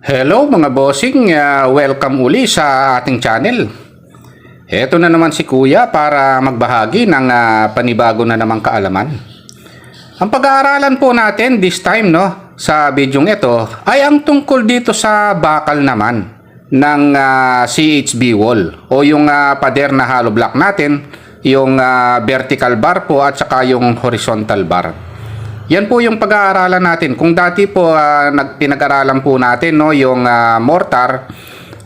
Hello mga bossing, welcome uli sa ating channel. Heto na naman si Kuya para magbahagi ng panibago na namang kaalaman. Ang pag-aaralan po natin this time sa bidyong ito ay ang tungkol dito sa bakal naman ng CHB wall o yung pader na hollow block natin, yung vertical bar po at saka yung horizontal bar. Yan po yung pag-aaralan natin. Kung dati po pinag-aralan po natin yung mortar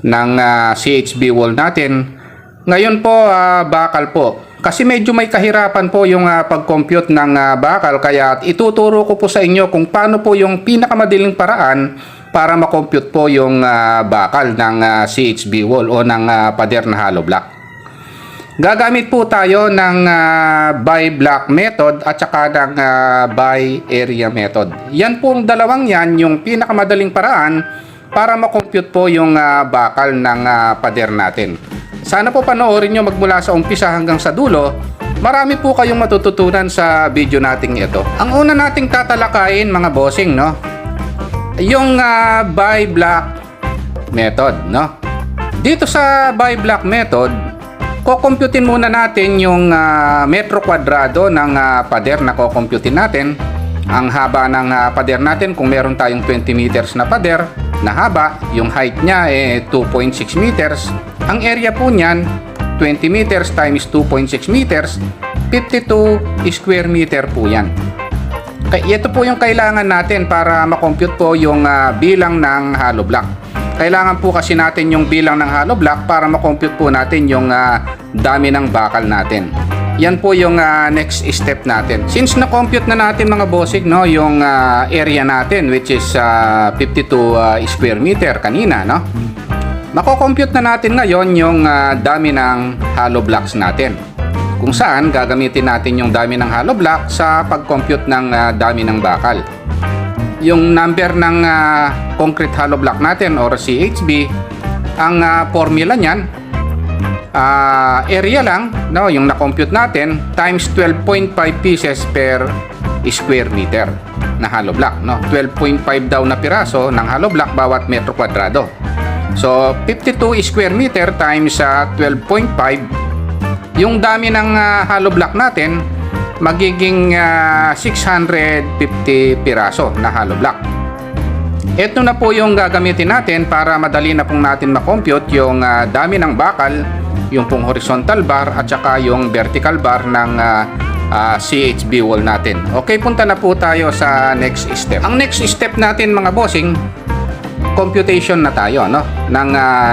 ng CHB wall natin. Ngayon po bakal po. Kasi medyo may kahirapan po yung pag-compute ng bakal, kaya ituturo ko po sa inyo kung paano po yung pinakamadaling paraan para ma-compute po yung bakal ng CHB wall o ng pader na hollow block. Gagamit po tayo ng by block method at saka ng by area method. Yan pong dalawang yan yung pinakamadaling paraan para makompute po yung bakal ng pader natin. Sana po panoorin nyo magmula sa umpisa hanggang sa dulo. Marami po kayong matututunan sa video nating ito. Ang una nating tatalakayin mga bossing, yung by block method. Dito sa by block method, kukumputin muna natin yung metro kwadrado ng pader na kukumputin natin. Ang haba ng pader natin, kung meron tayong 20 meters na pader na haba, yung height niya 2.6 meters. Ang area po niyan, 20 meters times 2.6 meters, 52 square meter po yan. Ito po yung kailangan natin para makompute po yung bilang ng hollow block. Kailangan po kasi natin yung bilang ng hollow block para makompute po natin yung dami ng bakal natin. Yan po yung next step natin. Since na-compute na natin mga bossing yung area natin, which is 52 square meter kanina, makocompute na natin ngayon yung dami ng hollow blocks natin. Kung saan gagamitin natin yung dami ng hollow block sa pag-compute ng dami ng bakal. Yung number ng concrete hollow block natin or CHB, ang formula niyan, area lang, yung na-compute natin, times 12.5 pieces per square meter na hollow block. 12.5 daw na piraso ng hollow block bawat metro kwadrado. So, 52 square meter times 12.5, yung dami ng hollow block natin, magiging 650 piraso na hollow block. Ito na po yung gagamitin natin para madali na pong natin makompute yung dami ng bakal, yung pong horizontal bar at saka yung vertical bar ng CHB wall natin. Okay, punta na po tayo sa next step. Ang next step natin mga bossing, computation na tayo ng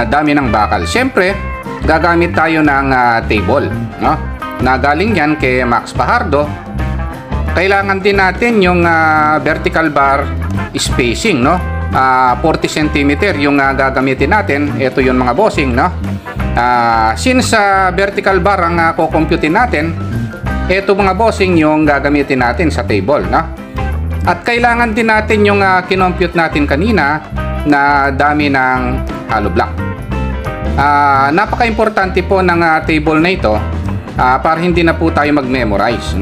dami ng bakal. Siyempre, gagamit tayo ng table, na galing yan kay Max Fajardo. Kailangan din natin yung vertical bar spacing, 40 cm yung gagamitin natin. Ito yung mga bossing, since vertical bar ang kukumputin natin, ito mga bossing yung gagamitin natin sa table, At kailangan din natin yung kinompute natin kanina na dami ng hollow block. Napaka-importante po ng table na ito para hindi na po tayo mag-memorize,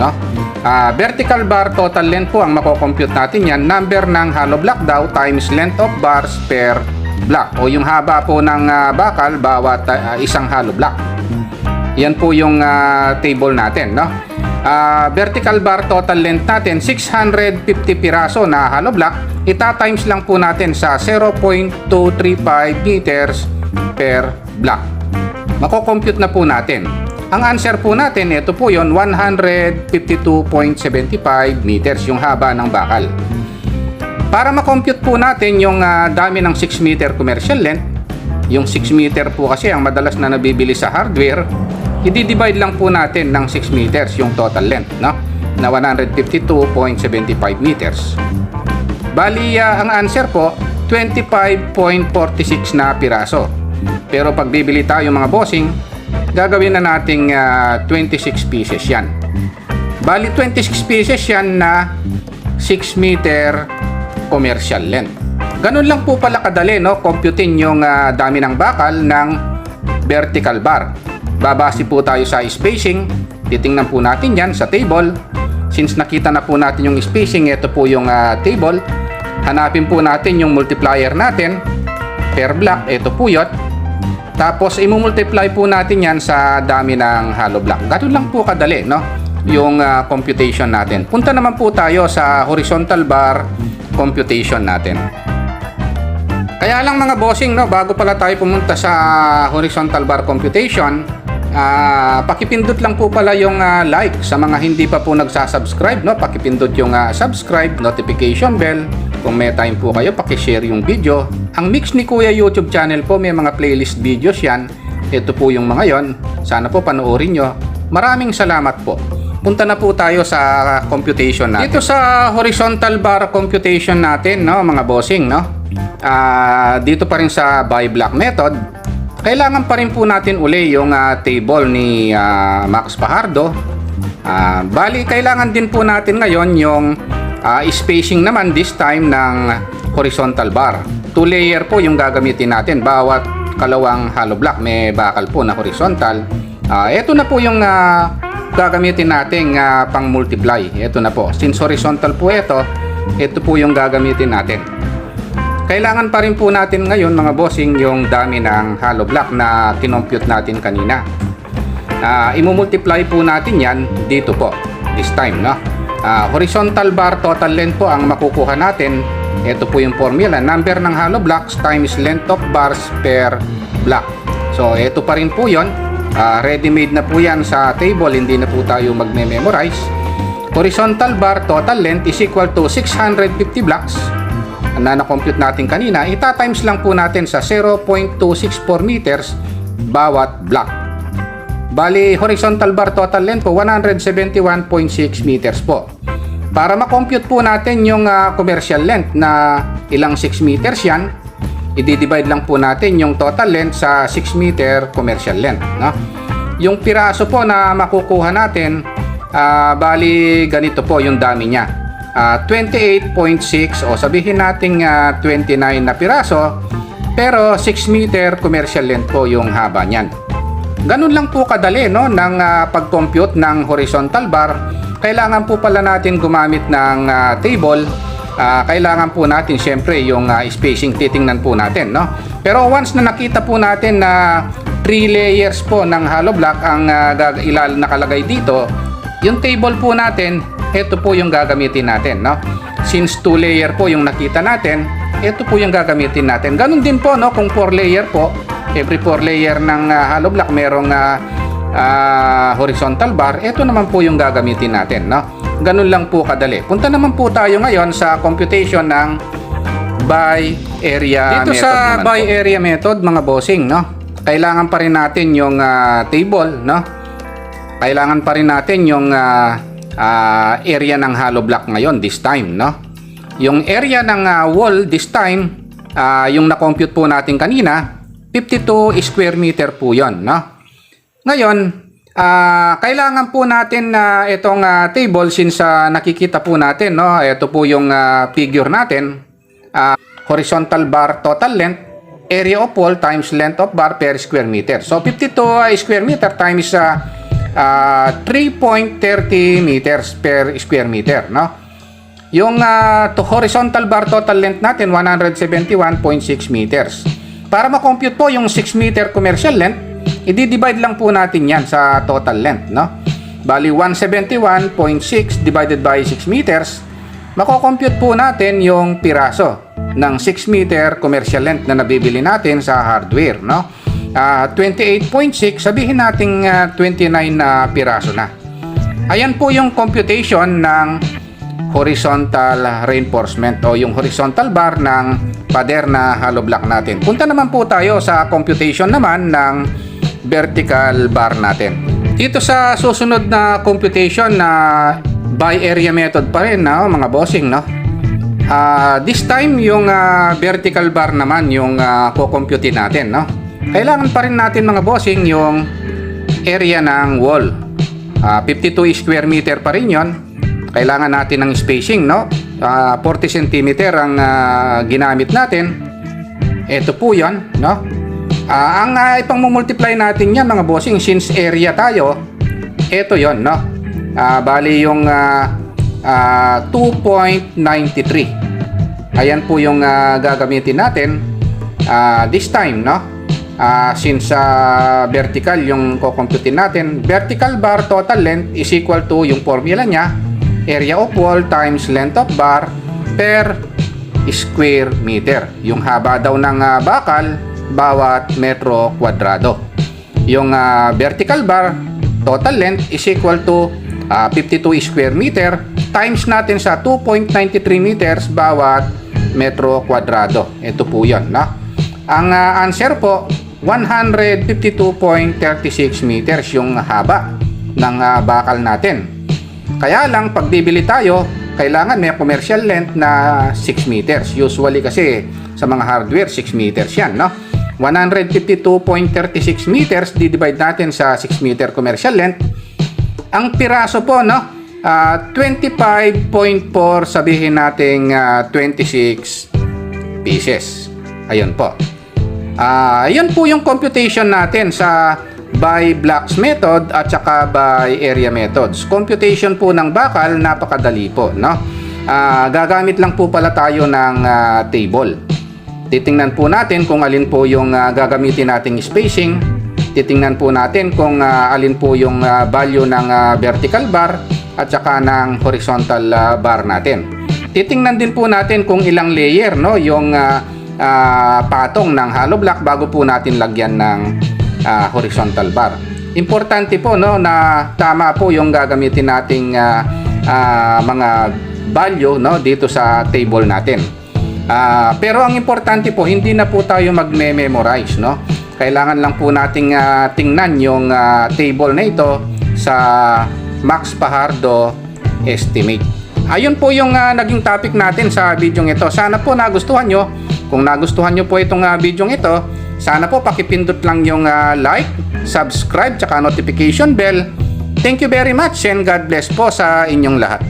vertical bar total length po ang makocompute natin yan. Number ng hollow block daw times length of bars per block, o yung haba po ng bakal bawat isang hollow block. Yan po yung table natin, vertical bar total length natin 650 piraso na hollow block. Ita-times lang po natin sa 0.235 meters per block. Makocompute na po natin. Ang answer po natin, ito po yon, 152.75 meters yung haba ng bakal. Para makompute po natin yung dami ng 6 meter commercial length, yung 6 meter po kasi ang madalas na nabibili sa hardware, i-divide lang po natin ng 6 meters yung total length, na 152.75 meters. Bali, ang answer po, 25.46 na piraso. Pero pag bibili tayo mga bossing, gagawin na nating 26 pieces yan. Bali 26 pieces yan na 6 meter commercial length. Ganun lang po pala kadali, computing yung dami ng bakal ng vertical bar. Babase po tayo sa spacing. Titingnan po natin yan sa table. Since nakita na po natin yung spacing, ito po yung table. Hanapin po natin yung multiplier natin. per block. Ito po yun. Tapos imumultiply po natin yan sa dami ng hollow block. Ganun lang po kadali, no? Yung computation natin. Punta naman po tayo sa horizontal bar computation natin. Kaya lang mga bossing, no, bago pala tayo pumunta sa horizontal bar computation, pakipindot lang po pala yung like sa mga hindi pa po nagsasubscribe, no? Pakipindot yung subscribe, notification bell. Kung may time po kayo, pakishare yung video. Ang Mix ni Kuya YouTube channel po, may mga playlist videos yan. Ito po yung mga yon. Sana po panoorin nyo. Maraming salamat po. Punta na po tayo sa computation natin. Dito sa horizontal bar computation natin, no, mga bossing, no? Dito pa rin sa by block method, kailangan pa rin po natin uli yung table ni Max Fajardo. Bali, kailangan din po natin ngayon yung spacing naman this time ng horizontal bar. 2 layer po yung gagamitin natin. Bawat kalawang hollow block may bakal po na horizontal. Ito na po yung gagamitin natin pang multiply. Ito na po. Since horizontal po ito po yung gagamitin natin. Kailangan pa rin po natin ngayon mga bossing yung dami ng hollow block na kinompute natin kanina. Imumultiply po natin yan dito po. This time, no? Horizontal bar total length po ang makukuha natin. Ito po yung formula. Number ng hollow blocks times length of bars per block. So, ito pa rin po yun. Ready-made na po yan sa table. Hindi na po tayo magme-memorize. Horizontal bar total length is equal to 650 blocks na na-compute natin kanina. Ita-times lang po natin sa 0.264 meters bawat block. Bali, horizontal bar total length po 171.6 meters po. Para ma-compute po natin yung commercial length na ilang 6 meters yan, i-divide lang po natin yung total length sa 6 meter commercial length, no? Yung piraso po na makukuha natin, bali ganito po yung dami niya. 28.6 o sabihin natin 29 na piraso, pero 6 meter commercial length po yung haba niyan. Ganun lang po kadali, no, ng pag-compute ng horizontal bar. Kailangan po pala natin gumamit ng table. Kailangan po natin syempre yung spacing titingnan po natin, no? Pero once na nakita po natin na 3 layers po ng hollow block ang nakalagay dito, yung table po natin, ito po yung gagamitin natin, no? Since 2 layer po yung nakita natin, ito po yung gagamitin natin. Ganun din po, no, kung 4 layer po, every 4 layer ng hollow block merong horizontal bar, ito naman po yung gagamitin natin, no? Ganun lang po kadali. Punta naman po tayo ngayon sa computation ng by area method. Dito sa by area method, mga bossing, no, kailangan pa rin natin yung table, no? Kailangan pa rin natin yung area ng hollow block ngayon this time, no? Yung area ng wall this time, yung na-compute po natin kanina, 52 square meter po yon, no? Ngayon, kailangan po natin na itong table since nakikita po natin, no? Ito po yung figure natin. Horizontal bar total length, area of wall times length of bar per square meter. So 52 square meter times 3.30 meters per square meter, no? Yung horizontal bar total length natin 171.6 meters. Para ma-compute po yung 6 meter commercial length, i-divide lang po natin yan sa total length, no? Bali 171.6 divided by 6 meters, mako-compute po natin yung piraso ng 6 meter commercial length na nabibili natin sa hardware, no? 28.6, sabihin natin 29 na piraso na. Ayan po yung computation ng horizontal reinforcement o yung horizontal bar ng pader na hollow block natin. Punta naman po tayo sa computation naman ng vertical bar natin. Dito sa susunod na computation na by area method pa rin, no, mga bossing, no? This time yung vertical bar naman yung kukumputin natin, no? Kailangan pa rin natin, mga bossing, yung area ng wall. 52 square meter pa rin yon. Kailangan natin ng spacing, no? 40 cm ang ginamit natin. Ito po yon, no? Ang ipang-multiply natin yan, mga bossing, since area tayo, ito yon, no? Bali yung 2.93. Ayan po yung gagamitin natin. This time, no? Since vertical yung kukumputin natin, vertical bar total length is equal to yung formula niya, area of wall times length of bar per square meter. Yung haba daw ng bakal bawat metro kwadrado. Yung vertical bar total length is equal to 52 square meter times natin sa 2.93 meters bawat metro kwadrado. Ito po yun, no? Ang answer po, 152.36 meters yung haba ng bakal natin. Kaya lang, pag bibili tayo, kailangan may commercial length na 6 meters. Usually kasi sa mga hardware, 6 meters yan, no? 152.36 meters, divide natin sa 6 meter commercial length. Ang piraso po, no? 25.4, sabihin nating 26 pieces. Ayun po. Ayun po yung computation natin sa by blocks method at saka by area methods. Computation po ng bakal, napakadali po, no? Gagamit lang po pala tayo ng table. Titingnan po natin kung alin po yung gagamitin nating spacing. Titingnan po natin kung alin po yung value ng vertical bar at saka ng horizontal bar natin. Titingnan din po natin kung ilang layer, no, yung patong ng hollow block bago po natin lagyan ng horizontal bar. Importante po, no, na tama po yung gagamitin nating mga value, no, dito sa table natin. Pero ang importante po, hindi na po tayo magme-memorize, no. Kailangan lang po nating tingnan yung table na ito sa Max Fajardo estimate. Ayun po yung naging topic natin sa video ito. Sana po nagustuhan nyo. Kung nagustuhan nyo po itong video ito, sana po pakipindot lang yung like, subscribe, tsaka notification bell. Thank you very much and God bless po sa inyong lahat.